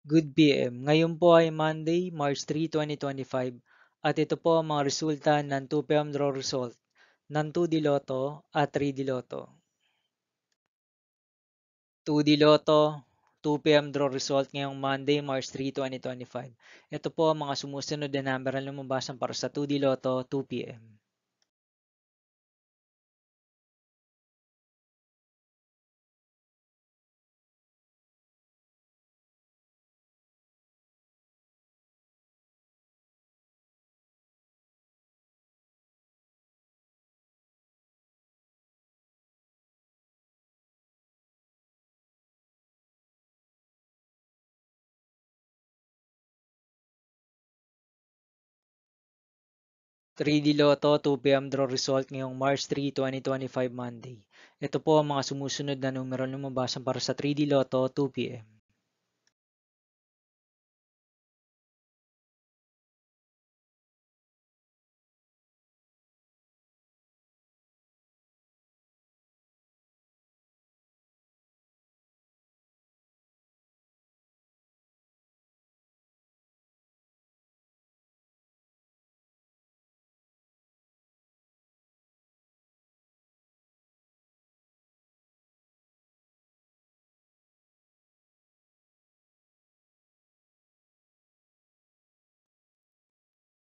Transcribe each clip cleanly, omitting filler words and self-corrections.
Good PM. Ngayon po ay Monday, March 3, 2025 at ito po ang mga resulta ng 2 PM draw result ng 2D Lotto at 3D Lotto. 2D Lotto, 2 PM draw result ngayong Monday, March 3, 2025. Ito po ang mga sumusunod na number na lumabasan para sa 2D Lotto 2 PM. 3D Lotto 2 PM draw result ngayong March 3, 2025 Monday. Ito po ang mga sumusunod na numero na lumabasan para sa 3D Lotto 2 PM.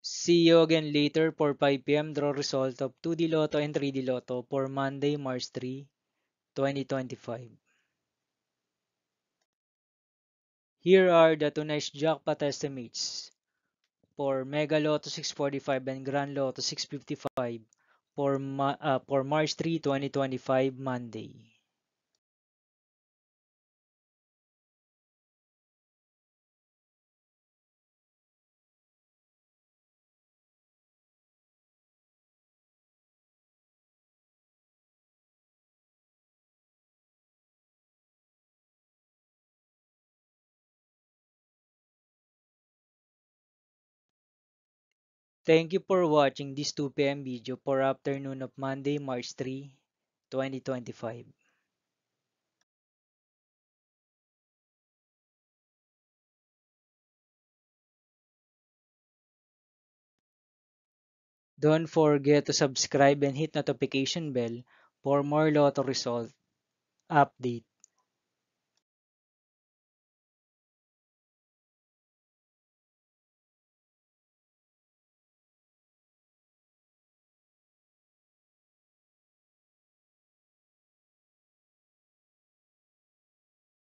See you again later for 5 PM draw result of 2D Lotto and 3D Lotto for Monday, March 3, 2025. Here are the tonight's jackpot estimates for Mega Lotto 645 and Grand Lotto 655 for March 3, 2025 Monday. Thank you for watching this 2 PM video for afternoon of Monday, March 3, 2025. Don't forget to subscribe and hit notification bell for more Lotto result update.